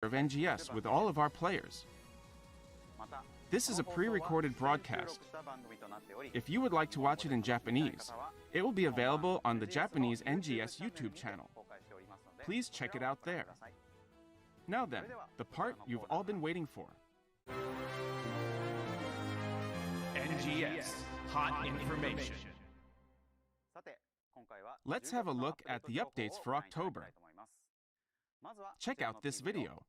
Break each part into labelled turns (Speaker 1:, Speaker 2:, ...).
Speaker 1: of NGS with all of our players. This is a pre-recorded broadcast. If you would like to watch it in Japanese, it will be available on the Japanese NGS YouTube channel. Please check it out there. Now then, the part you've all been waiting for.
Speaker 2: NGS Hot Information.
Speaker 1: Let's have a look at the updates for October. Check out this video.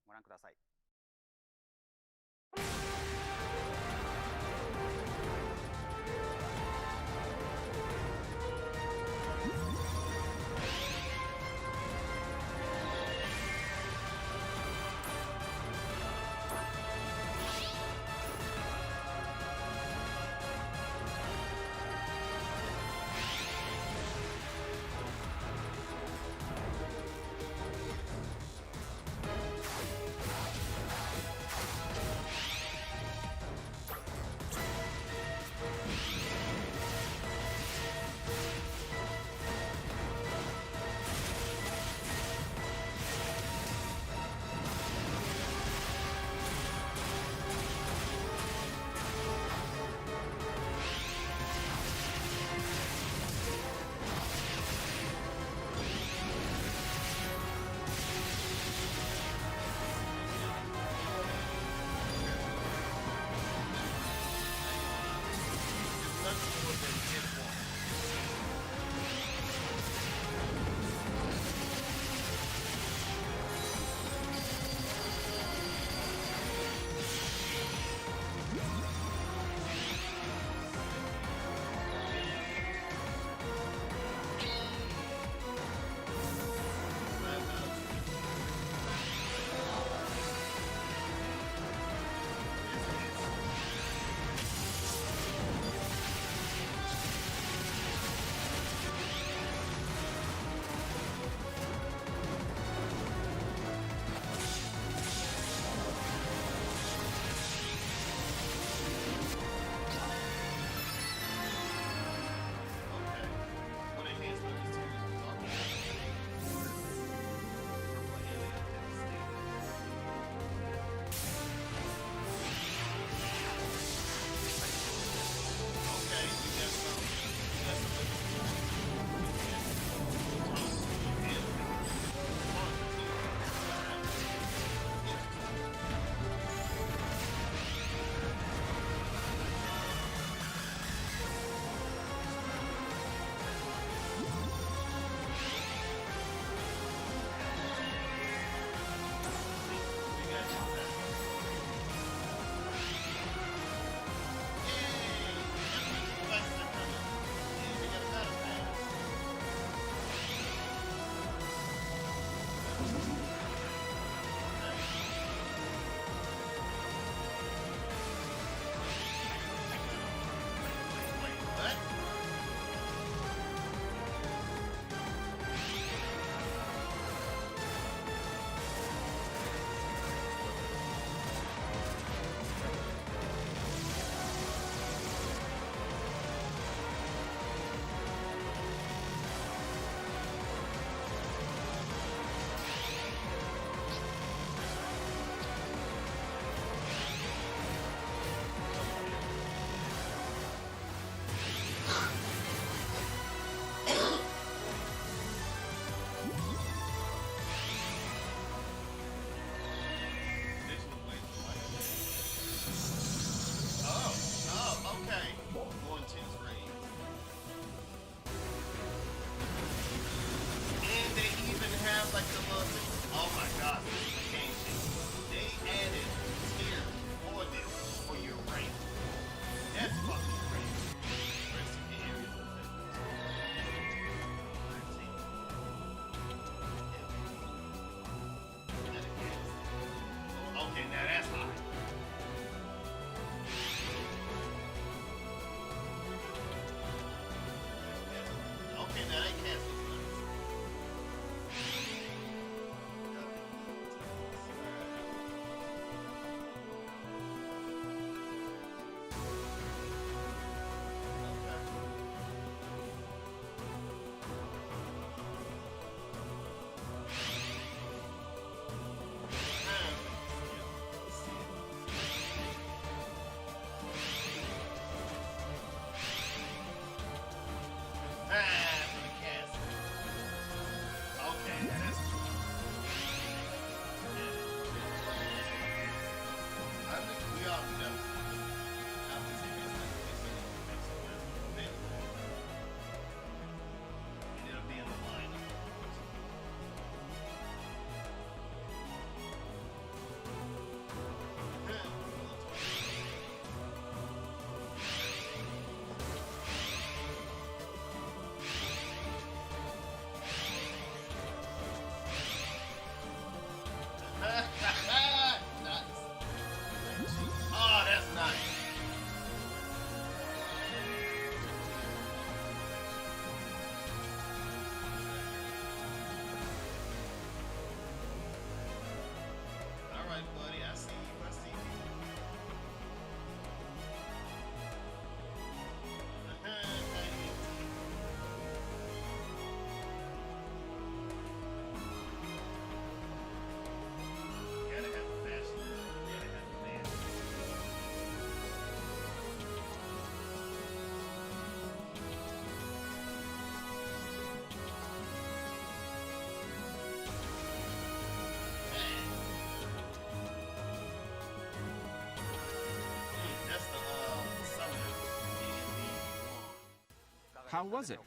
Speaker 1: How was it?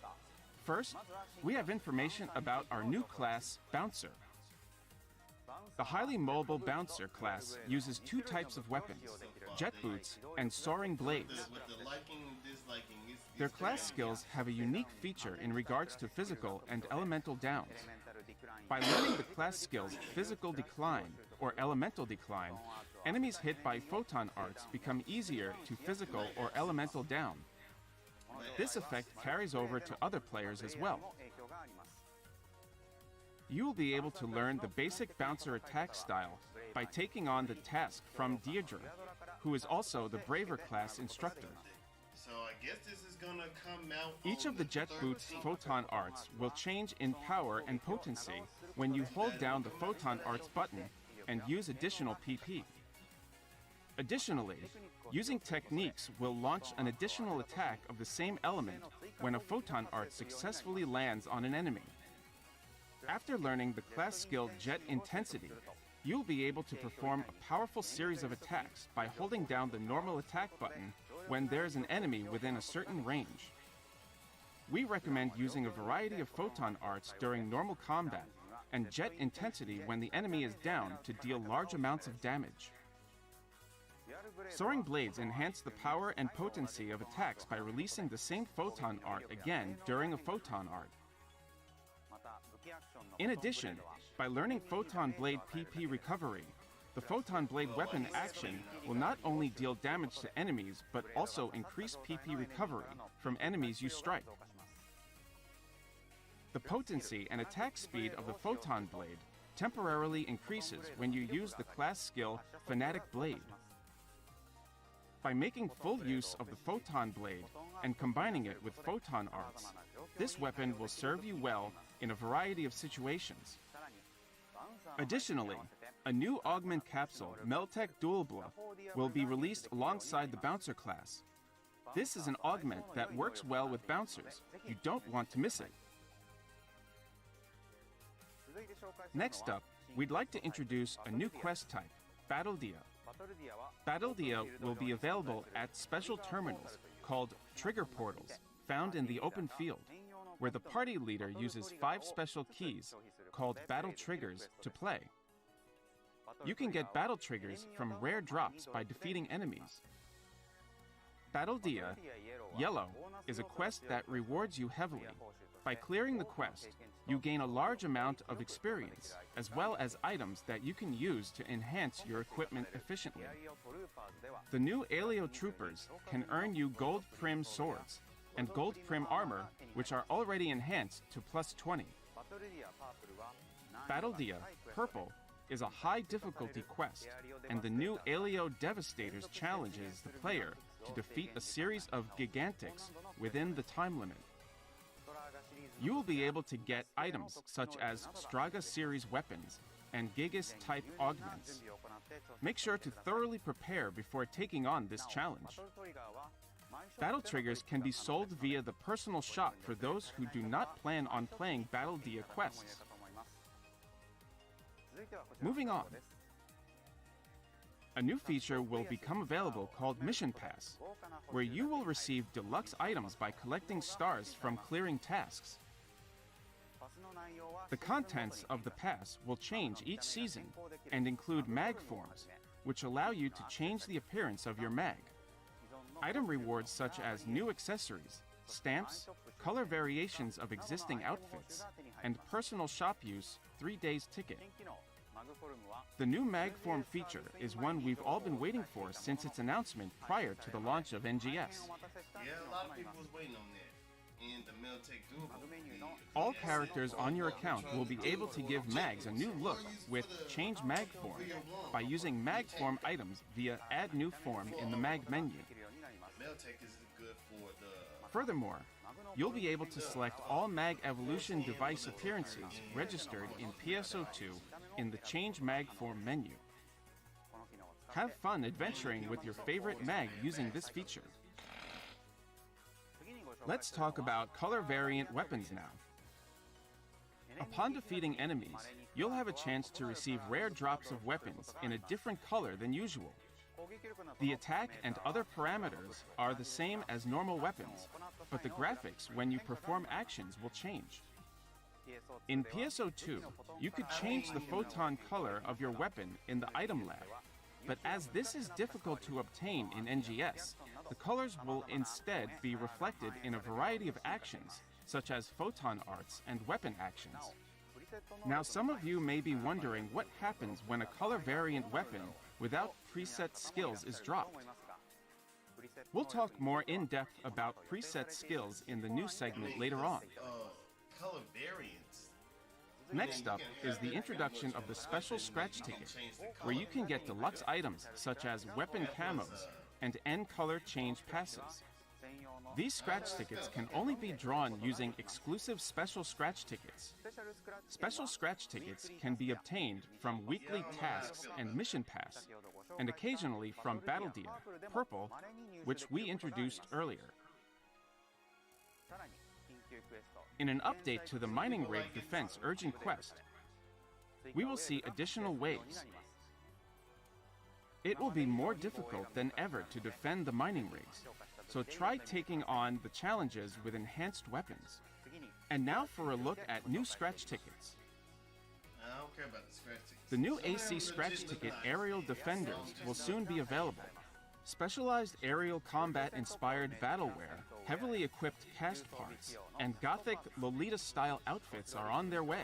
Speaker 1: First, we have information about our new class, Bouncer. The highly mobile Bouncer class uses two types of weapons, jet boots and soaring blades. Their class skills have a unique feature in regards to physical and elemental downs. By learning the class skills Physical Decline or Elemental Decline, enemies hit by photon arts become easier to physical or elemental down. This effect carries over to other players as well. You will be able to learn the basic Bouncer attack style by taking on the task from Deirdre, who is also the Braver class instructor.
Speaker 3: So I guess this is gonna come out.
Speaker 1: Each of the jet boots' photon arts will change in power and potency when you hold down the photon arts button and use additional PP. Additionally, using techniques will launch an additional attack of the same element when a photon art successfully lands on an enemy. After learning the class skill Jet Intensity, you'll be able to perform a powerful series of attacks by holding down the normal attack button when there's an enemy within a certain range. We recommend using a variety of photon arts during normal combat and Jet Intensity when the enemy is down to deal large amounts of damage. Soaring blades enhance the power and potency of attacks by releasing the same photon art again during a photon art. In addition, by learning Photon Blade PP recovery, the Photon Blade weapon action will not only deal damage to enemies, but also increase PP recovery from enemies you strike. The potency and attack speed of the Photon Blade temporarily increases when you use the class skill Fanatic Blade. By making full use of the Photon Blade and combining it with photon arts, this weapon will serve you well in a variety of situations. Additionally, a new augment capsule, Meltech Dualbla, will be released alongside the Bouncer class. This is an augment that works well with bouncers. You don't want to miss it. Next up, we'd like to introduce a new quest type, Battledia. Battledia will be available at special terminals called Trigger Portals, found in the open field, where the party leader uses 5 special keys called Battle Triggers to play. You can get Battle Triggers from rare drops by defeating enemies. Battledia Yellow is a quest that rewards you heavily. By clearing the quest, you gain a large amount of experience, as well as items that you can use to enhance your equipment efficiently. The new Aelio troopers can earn you gold prim swords and gold prim armor, which are already enhanced to +20. Battledia Purple is a high difficulty quest, and the new Aelio Devastators challenges the player to defeat a series of gigantics within the time limit. You will be able to get items such as Straga series weapons and Gigas type augments. Make sure to thoroughly prepare before taking on this challenge. Battle triggers can be sold via the personal shop for those who do not plan on playing Battledia quests. Moving on. A new feature will become available called Mission Pass, where you will receive deluxe items by collecting stars from clearing tasks. The contents of the pass will change each season and include mag forms, which allow you to change the appearance of your mag. Item rewards such as new accessories, stamps, color variations of existing outfits, and personal shop use 3 days ticket. The new mag form feature is one we've all been waiting for since its announcement prior to the launch of NGS.
Speaker 3: Yeah, a lot of people was waiting on that. And the Meltech Dualbla.
Speaker 1: All characters on your account will be able to give mags a new look with Change Mag Form by using mag form items via Add New Form in the mag menu.
Speaker 3: Meltech is good for the...
Speaker 1: Furthermore, you'll be able to select all mag evolution device appearances registered in PSO2 in the Change Mag Form menu. Have fun adventuring with your favorite mag using this feature. Let's talk about color variant weapons now. Upon defeating enemies, you'll have a chance to receive rare drops of weapons in a different color than usual. The attack and other parameters are the same as normal weapons, but the graphics when you perform actions will change. In PSO2, you could change the photon color of your weapon in the item lab, but as this is difficult to obtain in NGS, the colors will instead be reflected in a variety of actions, such as photon arts and weapon actions. Now, some of you may be wondering what happens when a color variant weapon without preset skills is dropped. We'll talk more in depth about preset skills in the new segment later on.
Speaker 3: Color variants.
Speaker 1: Next up is the introduction of the special scratch ticket, where you can get deluxe items such as weapon camos and N-color change passes. These scratch tickets can only be drawn using exclusive special scratch tickets. Special scratch tickets can be obtained from weekly tasks and mission pass, and occasionally from Battledia, Purple, which we introduced earlier. In an update to the mining rig defense urgent quest, we will see additional waves. It will be more difficult than ever to defend the mining rigs, so try taking on the challenges with enhanced weapons. And now for a look at new scratch tickets.
Speaker 3: I don't care about the scratch tickets.
Speaker 1: The new AC scratch ticket aerial defenders will soon be available. Specialized aerial combat-inspired battleware, heavily equipped cast parts, and gothic Lolita-style outfits are on their way.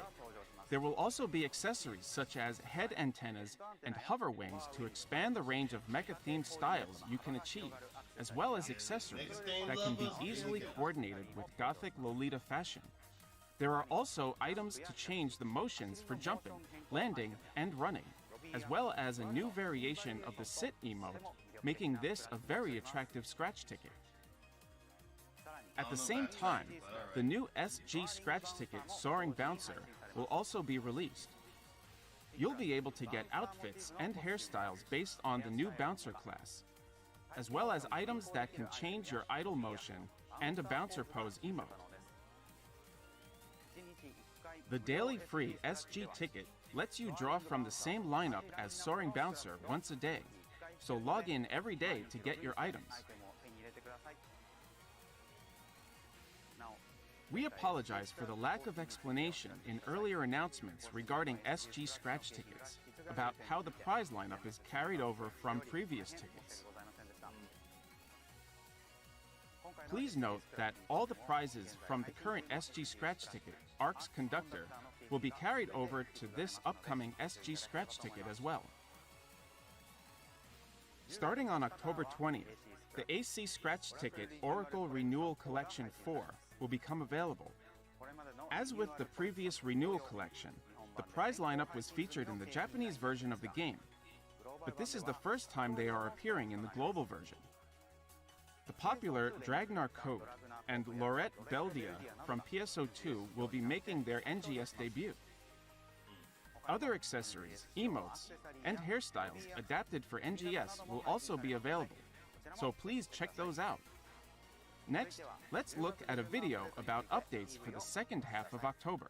Speaker 1: There will also be accessories such as head antennas and hover wings to expand the range of mecha-themed styles you can achieve, as well as accessories that can be easily coordinated with gothic Lolita fashion. There are also items to change the motions for jumping, landing, and running, as well as a new variation of the sit emote, making this a very attractive scratch ticket. At the same time, the new SG scratch ticket Soaring Bouncer will also be released. You'll be able to get outfits and hairstyles based on the new Bouncer class, as well as items that can change your idle motion and a bouncer pose emote. The daily free SG ticket lets you draw from the same lineup as Soaring Bouncer once a day, so log in every day to get your items. We apologize for the lack of explanation in earlier announcements regarding SG scratch tickets about how the prize lineup is carried over from previous tickets. Please note that all the prizes from the current SG scratch ticket, ARC's Conductor, will be carried over to this upcoming SG scratch ticket as well. Starting on October 20th, the AC Scratch Ticket Oracle Renewal Collection 4 will become available. As with the previous Renewal Collection, the prize lineup was featured in the Japanese version of the game, but this is the first time they are appearing in the global version. The popular Dragnar Code and Lorette Beldia from PSO2 will be making their NGS debut. Other accessories, emotes, and hairstyles adapted for NGS will also be available, so please check those out. Next, let's look at a video about updates for the second half of October.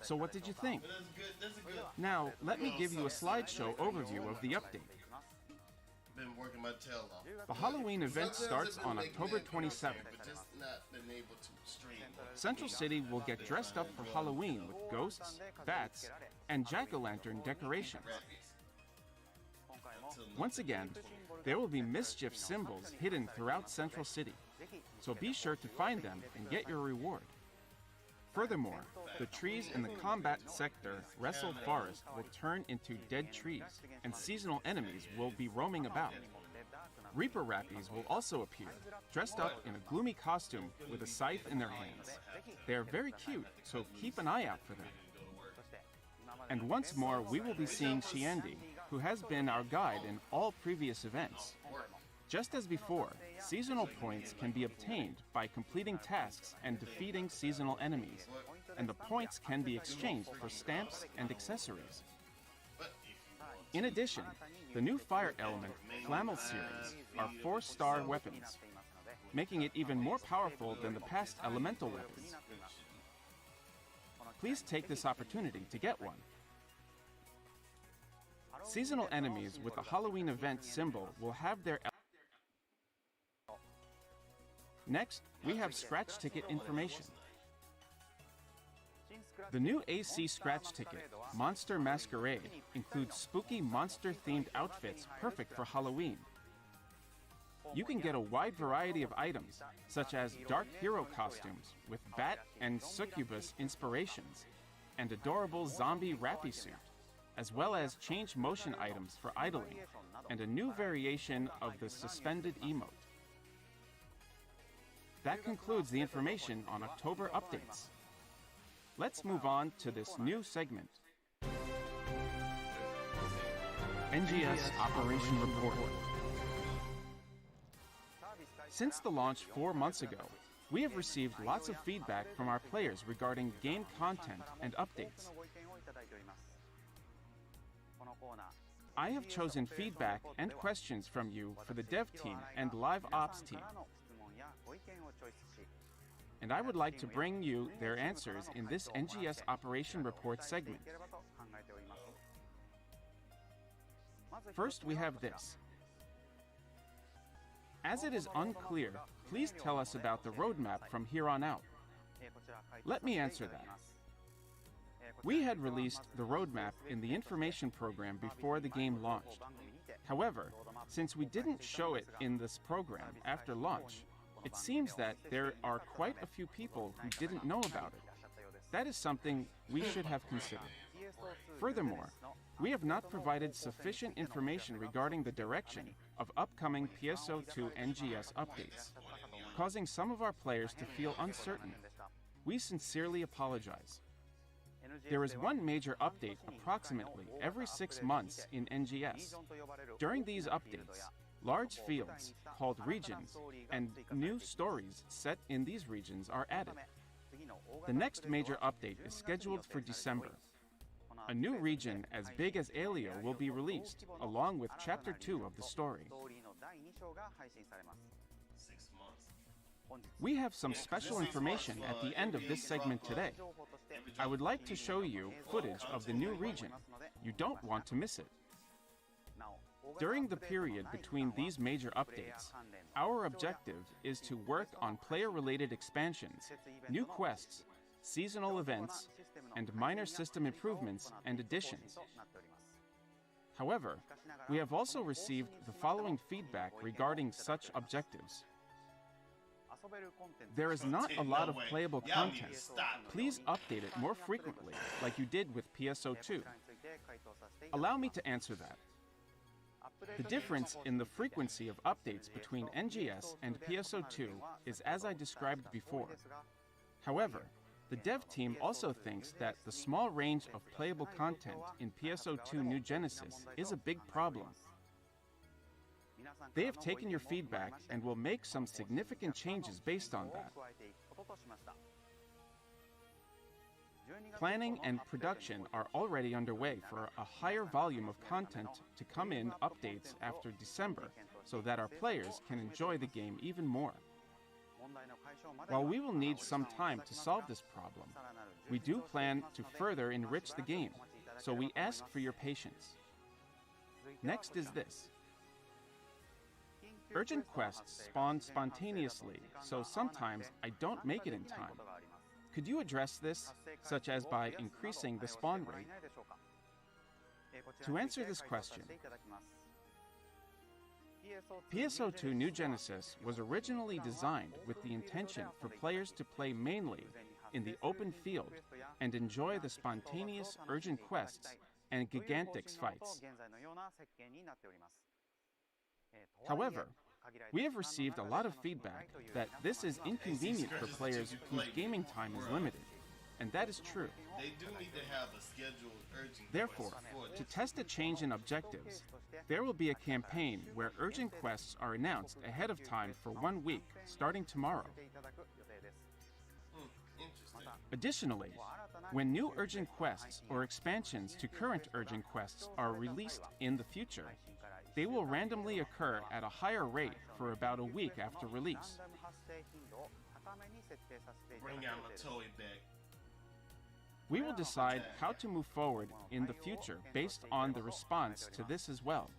Speaker 1: So what did you think?
Speaker 3: But that's a good.
Speaker 1: Now, let me give you a slideshow overview of the update.
Speaker 3: Been working my tail off.
Speaker 1: The Halloween event starts on October 27th.
Speaker 3: But just not been able to stream.
Speaker 1: Central City will get dressed up for Halloween with ghosts, bats, and jack-o'-lantern decorations. Once again, there will be mischief symbols hidden throughout Central City, so be sure to find them and get your reward. Furthermore, the trees in the combat sector Wrestle Forest will turn into dead trees, and seasonal enemies will be roaming about. Reaper Rappies will also appear, dressed up in a gloomy costume with a scythe in their hands. They are very cute, so keep an eye out for them. And once more, we will be seeing Shiandi, who has been our guide in all previous events. Just as before, seasonal points can be obtained by completing tasks and defeating seasonal enemies, and the points can be exchanged for stamps and accessories. In addition, the new fire element, Flammel series, are 4-star weapons, making it even more powerful than the past elemental weapons. Please take this opportunity to get one. Seasonal enemies with the Halloween event symbol will have their Next, we have scratch ticket information. The new AC scratch ticket, Monster Masquerade, includes spooky monster-themed outfits perfect for Halloween. You can get a wide variety of items, such as dark hero costumes with bat and succubus inspirations, and adorable zombie rappy suit, as well as change motion items for idling, and a new variation of the suspended emote. That concludes the information on October updates. Let's move on to this new segment. NGS Operation Report. Since the launch 4 months ago, we have received lots of feedback from our players regarding game content and updates. I have chosen feedback and questions from you for the dev team and live ops team. And I would like to bring you their answers in this NGS Operation Report segment. First, we have this. As it is unclear, please tell us about the roadmap from here on out. Let me answer that. We had released the roadmap in the information program before the game launched. However, since we didn't show it in this program after launch, it seems that there are quite a few people who didn't know about it. That is something we should have considered. Furthermore, we have not provided sufficient information regarding the direction of upcoming PSO2 NGS updates, causing some of our players to feel uncertain. We sincerely apologize. There is one major update approximately every 6 months in NGS. During these updates, large fields, called regions, and new stories set in these regions are added. The next major update is scheduled for December. A new region as big as Aelio will be released, along with Chapter 2 of the story.
Speaker 3: 6 months.
Speaker 1: We have some special information at the end of this segment today. I would like to show you footage of the new region. You don't want to miss it. During the period between these major updates, our objective is to work on player-related expansions, new quests, seasonal events, and minor system improvements and additions. However, we have also received the following feedback regarding such objectives. There is not a lot of playable content. Please update it more frequently, like you did with PSO2. Allow me to answer that. The difference in the frequency of updates between NGS and PSO2 is as I described before. However, the dev team also thinks that the small range of playable content in PSO2 New Genesis is a big problem. They have taken your feedback and will make some significant changes based on that. Planning and production are already underway for a higher volume of content to come in updates after December so that our players can enjoy the game even more. While we will need some time to solve this problem, we do plan to further enrich the game, so we ask for your patience. Next is this. Urgent quests spawn spontaneously, so sometimes I don't make it in time. Could you address this, such as by increasing the spawn rate? To answer this question, PSO2 New Genesis was originally designed with the intention for players to play mainly in the open field and enjoy the spontaneous urgent quests and gigantics fights. However, we have received a lot of feedback that this is inconvenient for players whose gaming time is limited, and that is true.
Speaker 3: They do need to have a scheduled urgent
Speaker 1: Therefore,
Speaker 3: quest for
Speaker 1: to
Speaker 3: this.
Speaker 1: test a change in objectives, there will be a campaign where urgent quests are announced ahead of time for 1 week, starting tomorrow.
Speaker 3: Interesting.
Speaker 1: Additionally, when new urgent quests or expansions to current urgent quests are released in the future, they will randomly occur at a higher rate for about a week after release.
Speaker 3: Bring out my toy back.
Speaker 1: We will decide how to move forward in the future based on the response to this as well.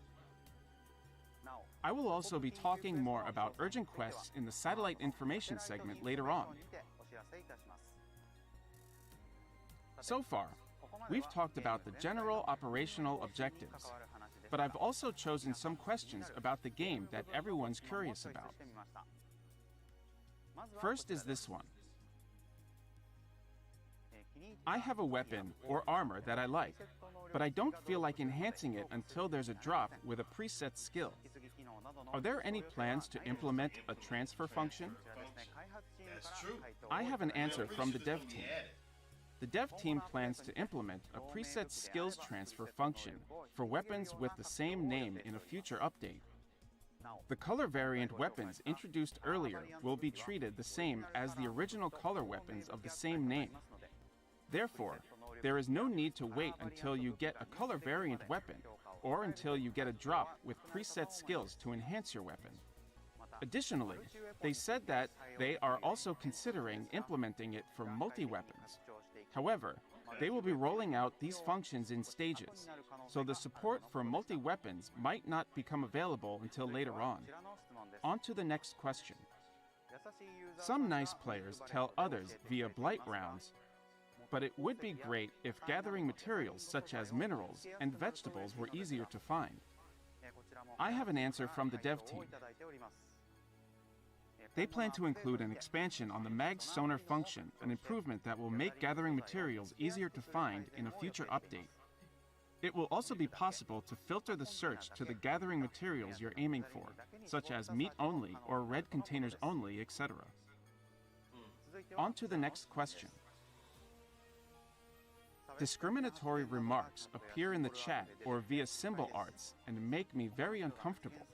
Speaker 1: I will also be talking more about urgent quests in the satellite information segment later on. So far, we've talked about the general operational objectives, but I've also chosen some questions about the game that everyone's curious about. First is this one. I have a weapon or armor that I like, but I don't feel like enhancing it until there's a drop with a preset skill. Are there any plans to implement a transfer function?
Speaker 3: That's true.
Speaker 1: I have an answer from the dev
Speaker 3: Pretty sure
Speaker 1: team.
Speaker 3: it's gonna be added.
Speaker 1: The dev team plans to implement a preset skills transfer function for weapons with the same name in a future update. The color variant weapons introduced earlier will be treated the same as the original color weapons of the same name. Therefore, there is no need to wait until you get a color variant weapon or until you get a drop with preset skills to enhance your weapon. Additionally, they said that they are also considering implementing it for multi-weapons. However, they will be rolling out these functions in stages, so the support for multi-weapons might not become available until later on. On to the next question. Some nice players tell others via blight rounds, but it would be great if gathering materials such as minerals and vegetables were easier to find. I have an answer from the dev team. They plan to include an expansion on the mag sonar function, an improvement that will make gathering materials easier to find in a future update. It will also be possible to filter the search to the gathering materials you're aiming for, such as meat only or red containers only, etc. On to the next question. Discriminatory remarks appear in the chat or via symbol arts and make me very uncomfortable.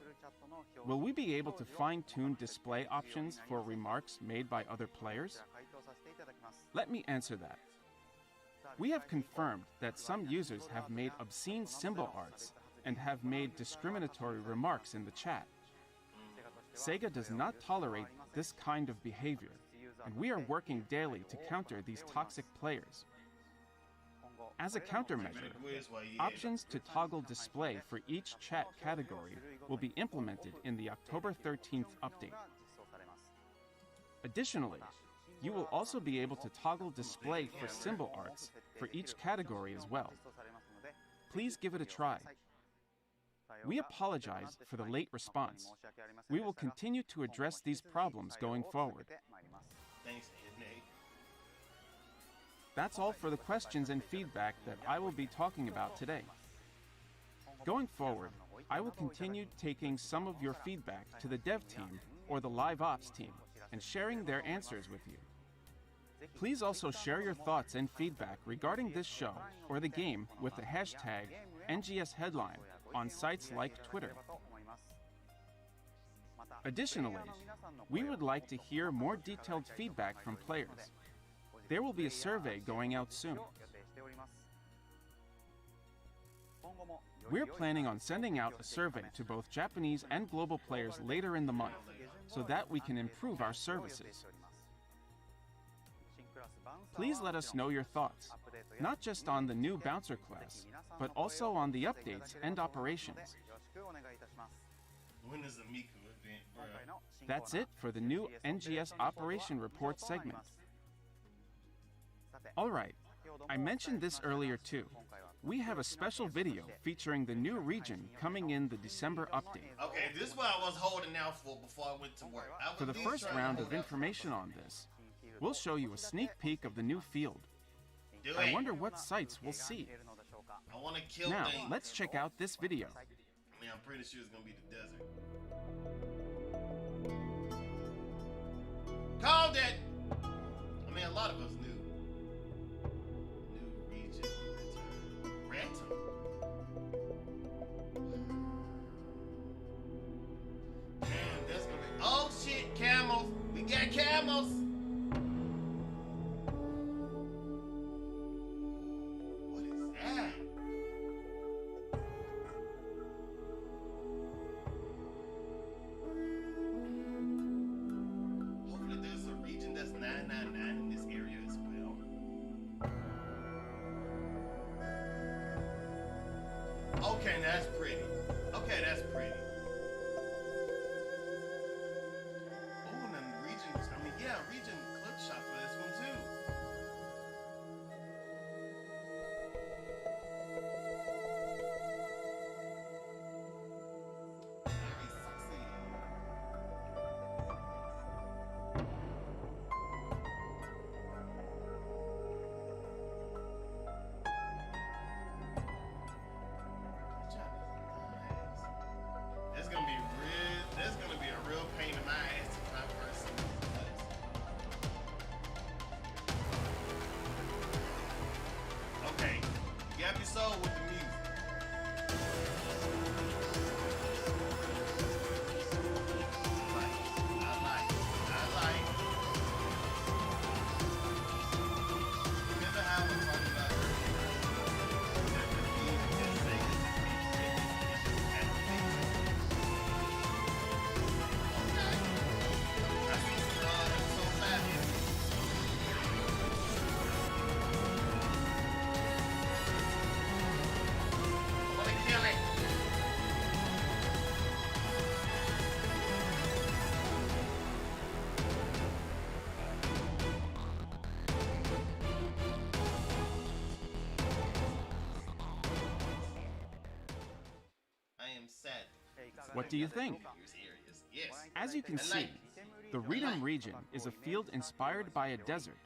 Speaker 1: Will we be able to fine-tune display options for remarks made by other players? Let me answer that. We have confirmed that some users have made obscene symbol arts and have made discriminatory remarks in the chat. Sega does not tolerate this kind of behavior, and we are working daily to counter these toxic players. As a countermeasure, options to toggle display for each chat category will be implemented in the October 13th update. Additionally, you will also be able to toggle display for symbol arts for each category as well. Please give it a try. We apologize for the late response. We will continue to address these problems going forward.
Speaker 3: Thanks, Nate.
Speaker 1: That's all for the questions and feedback that I will be talking about today. Going forward, I will continue taking some of your feedback to the dev team or the live ops team and sharing their answers with you. Please also share your thoughts and feedback regarding this show or the game with the hashtag NGS headline on sites like Twitter. Additionally, we would like to hear more detailed feedback from players. There will be a survey going out soon. We're planning on sending out a survey to both Japanese and global players later in the month. so that we can improve our services. Please let us know your thoughts, not just on the new Bouncer class, but also on the updates and operations.
Speaker 3: When is the Miku event, bro?
Speaker 1: That's it for the new NGS Operation Report segment. Alright, I mentioned this earlier too. We have a special video featuring the new region coming in the December update.
Speaker 3: Okay, this is what I was holding out for before I went to work.
Speaker 1: For the first round of information on this, we'll show you a sneak peek of the new field. I wonder what sights we'll see.
Speaker 3: I want to kill
Speaker 1: Now,
Speaker 3: things.
Speaker 1: let's check out this video.
Speaker 3: I mean, I'm pretty sure it's gonna be the desert. Called it! I mean, a lot of us knew. New region. Return. Damn, that's gonna be. Oh shit, camels! We got camels! What is that? Hopefully there's a region that's 999 in this area as well. Okay, that's pretty. Okay, that's pretty. Oh, and then region, I mean, yeah, region clip shot for this one too. Very sexy. That's gonna be a real pain in my ass if I first see this. Okay, you got me sold with the music. I like. Remember how I was talking about earlier? That the theme is Sega
Speaker 1: What do you think?
Speaker 3: Yes.
Speaker 1: As you can see, the Redum region is a field inspired by a desert,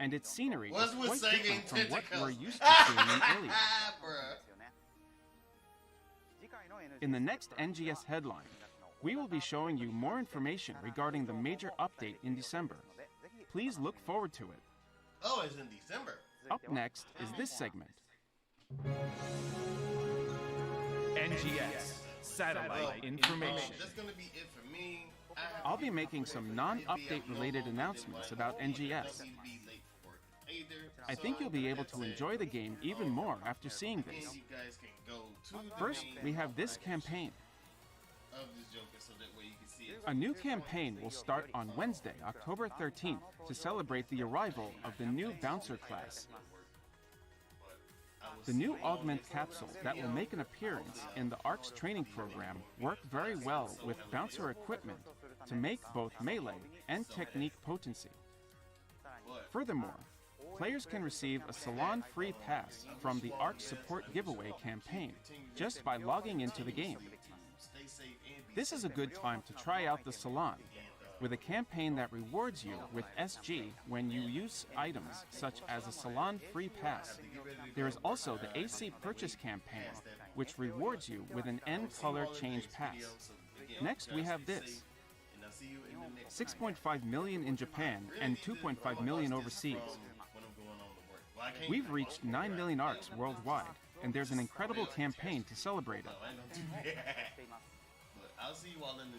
Speaker 1: and its scenery is
Speaker 3: What's with
Speaker 1: quite
Speaker 3: Sega
Speaker 1: different from what
Speaker 3: tentacles?
Speaker 1: we're used to seeing in Aelio.
Speaker 3: Bruh.
Speaker 1: In the next NGS headline, we will be showing you more information regarding the major update in December. Please look forward to it.
Speaker 3: Oh, it's in December.
Speaker 1: Up next is this segment.
Speaker 2: NGS Satellite Information.
Speaker 3: That's gonna be it for me.
Speaker 1: I'll be making some non-update related announcements about NGS. I think you'll be able to enjoy the game even more after seeing this.
Speaker 3: You guys can go to the
Speaker 1: First,
Speaker 3: main
Speaker 1: we have this campaign.
Speaker 3: of this Joker so that way you can see it.
Speaker 1: A new campaign will start on Wednesday, October 13th, to celebrate the arrival of the new Bouncer class. The new Augment capsule that will make an appearance in the ARC's training program worked very well with Bouncer equipment to make both melee and technique potency. Furthermore, players can receive a salon-free pass from the ARC support giveaway campaign just by logging into the game. This is a good time to try out the salon, with a campaign that rewards you with SG when you use items such as a salon free pass. There is also the AC purchase campaign, which rewards you with an N color change pass. Next, we have this. 6.5 million in Japan and 2.5 million overseas. We've reached 9 million ARCs worldwide, and there's an incredible campaign to celebrate it.
Speaker 3: I'll see you all in the